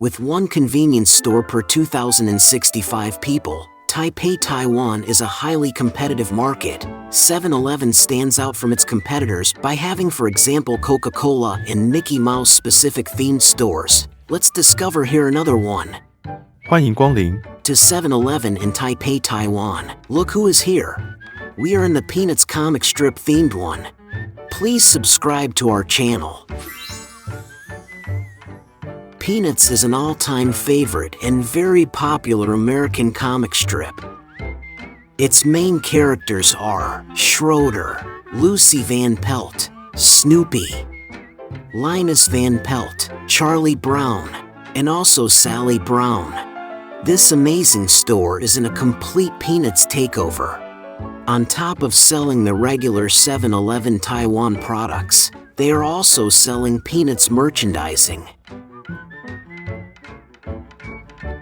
With one convenience store per 2,065 people, Taipei, Taiwan is a highly competitive market. 7-Eleven stands out from its competitors by having, for example, Coca-Cola and Mickey Mouse specific themed stores. Let's discover here another one. 欢迎光临 To 7-Eleven in Taipei, Taiwan. Look who is here. We are in the Peanuts comic strip themed one. Please subscribe to our channel. Peanuts is an all-time favorite and very popular American comic strip. Its main characters are Schroeder, Lucy Van Pelt, Snoopy, Linus Van Pelt, Charlie Brown, and also Sally Brown. This amazing store is in a complete Peanuts takeover. On top of selling the regular 7-Eleven Taiwan products, they are also selling Peanuts merchandising,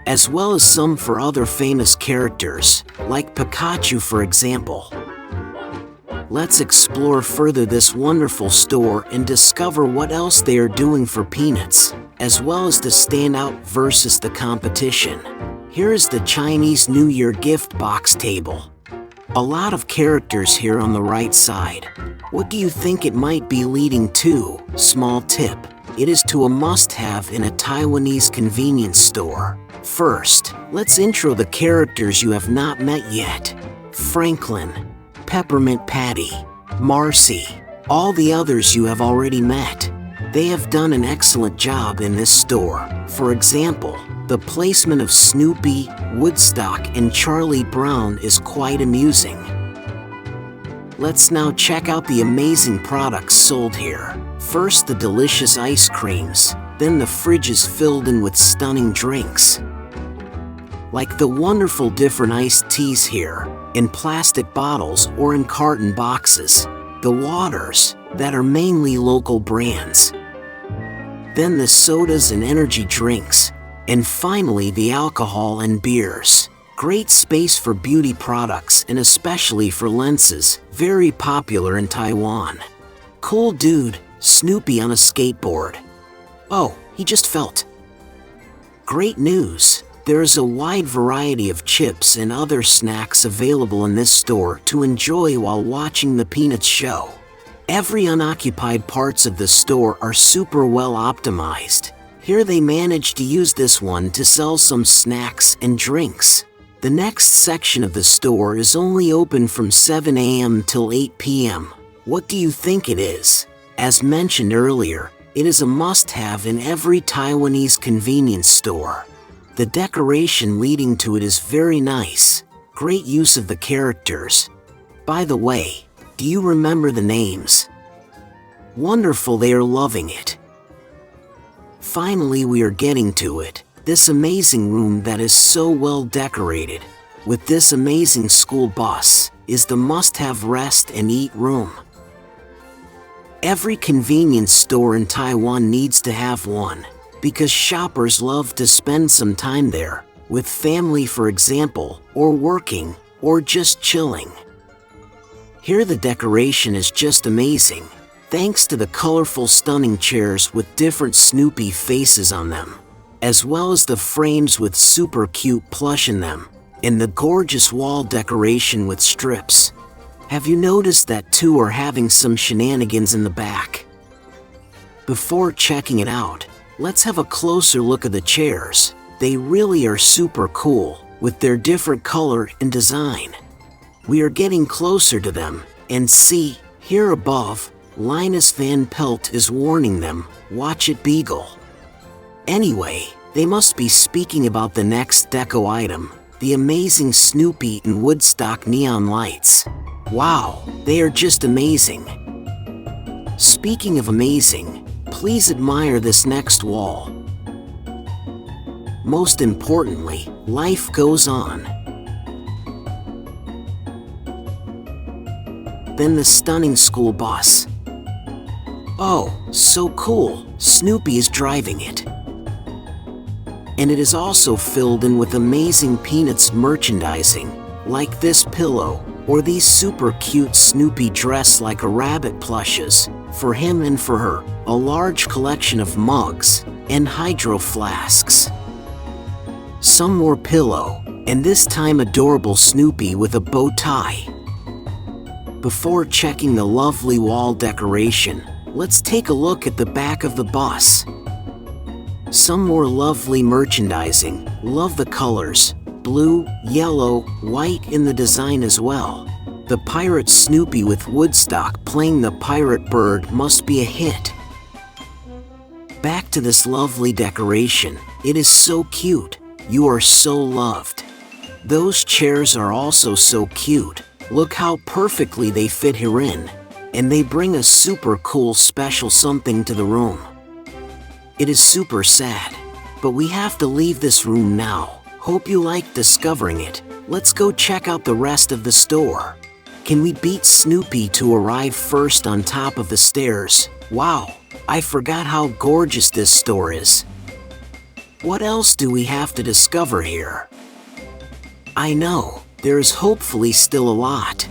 as well as some for other famous characters, like Pikachu for example. Let's explore further this wonderful store and discover what else they are doing for Peanuts, as well as to stand out versus the competition. Here is the Chinese New Year gift box table. A lot of characters here on the right side. What do you think it might be leading to? Small tip, it is to a must-have in a Taiwanese convenience store. First, let's intro the characters you have not met yet. Franklin, Peppermint Patty, Marcy, all the others you have already met. They have done an excellent job in this store. For example, the placement of Snoopy, Woodstock, and Charlie Brown is quite amusing. Let's now check out the amazing products sold here. First, the delicious ice creams, then the fridge is filled in with stunning drinks, like the wonderful different iced teas here, in plastic bottles or in carton boxes. The waters, that are mainly local brands. Then the sodas and energy drinks. And finally the alcohol and beers. Great space for beauty products and especially for lenses, very popular in Taiwan. Cool dude, Snoopy on a skateboard. Oh, he just felt. Great news! There is a wide variety of chips and other snacks available in this store to enjoy while watching the Peanuts show. Every unoccupied parts of the store are super well optimized. Here they managed to use this one to sell some snacks and drinks. The next section of the store is only open from 7 a.m. till 8 p.m. What do you think it is? As mentioned earlier, it is a must-have in every Taiwanese convenience store. The decoration leading to it is very nice. Great use of the characters. By the way, do you remember the names? Wonderful, they are loving it. Finally, we are getting to it. This amazing room that is so well decorated, with this amazing school bus, is the must-have rest and eat room. Every convenience store in Taiwan needs to have one, because shoppers love to spend some time there, with family for example, or working, or just chilling. Here the decoration is just amazing, thanks to the colorful stunning chairs with different Snoopy faces on them, as well as the frames with super cute plush in them, and the gorgeous wall decoration with strips. Have you noticed that two are having some shenanigans in the back? Before checking it out, let's have a closer look at the chairs. They really are super cool, with their different color and design. We are getting closer to them, and see, here above, Linus Van Pelt is warning them, watch it Beagle. Anyway, they must be speaking about the next deco item, the amazing Snoopy and Woodstock neon lights. Wow, they are just amazing. Speaking of amazing, please admire this next wall. Most importantly, life goes on. Then the stunning school bus. Oh, so cool, Snoopy is driving it. And it is also filled in with amazing Peanuts merchandising, like this pillow, or these super cute Snoopy dress like a rabbit plushes, for him and for her, a large collection of mugs, and hydro flasks. Some more pillow, and this time adorable Snoopy with a bow tie. Before checking the lovely wall decoration, let's take a look at the back of the bus. Some more lovely merchandising. Love the colors, blue, yellow, white in the design as well. The pirate Snoopy with Woodstock playing the pirate bird must be a hit. Back to this lovely decoration. It is so cute. You are so loved. Those chairs are also so cute. Look how perfectly they fit herein. And they bring a super cool special something to the room. It is super sad, but we have to leave this room now. Hope you liked discovering it. Let's go check out the rest of the store. Can we beat Snoopy to arrive first on top of the stairs? Wow, I forgot how gorgeous this store is. What else do we have to discover here? I know, there is hopefully still a lot.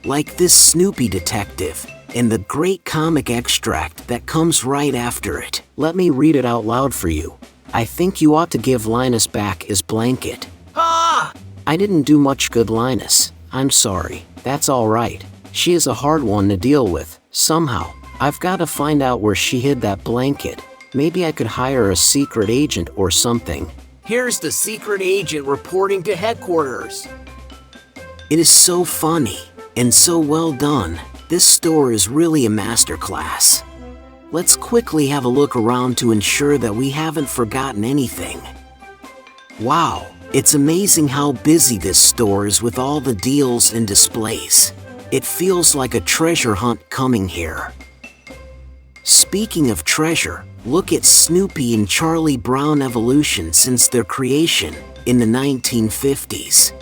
Like this Snoopy detective, and the great comic extract that comes right after it. Let me read it out loud for you. I think you ought to give Linus back his blanket. Ah! I didn't do much good, Linus. I'm sorry. That's all right. She is a hard one to deal with. Somehow, I've got to find out where she hid that blanket. Maybe I could hire a secret agent or something. Here's the secret agent reporting to headquarters. It is so funny and so well done. This store is really a masterclass. Let's quickly have a look around to ensure that we haven't forgotten anything. Wow, it's amazing how busy this store is with all the deals and displays. It feels like a treasure hunt coming here. Speaking of treasure, look at Snoopy and Charlie Brown evolution since their creation in the 1950s.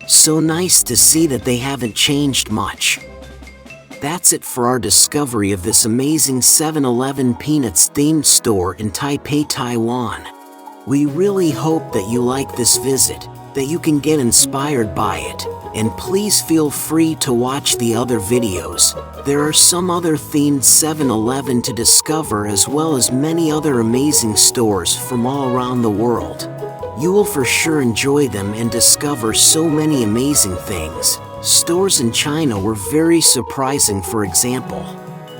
So nice to see that they haven't changed much. That's it for our discovery of this amazing 7-Eleven Peanuts themed store in Taipei, Taiwan. We really hope that you like this visit, that you can get inspired by it, and please feel free to watch the other videos. There are some other themed 7-Eleven to discover as well as many other amazing stores from all around the world. You will for sure enjoy them and discover so many amazing things. Stores in China were very surprising, for example.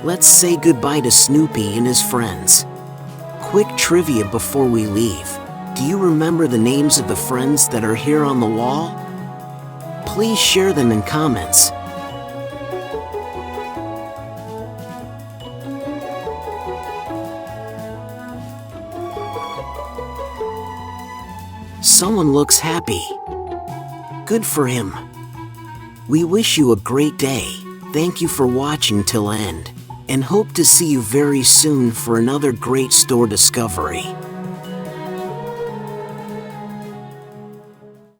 Let's say goodbye to Snoopy and his friends. Quick trivia before we leave. Do you remember the names of the friends that are here on the wall? Please share them in comments. Someone looks happy. Good for him. We wish you a great day. Thank you for watching till end, and hope to see you very soon for another great store discovery.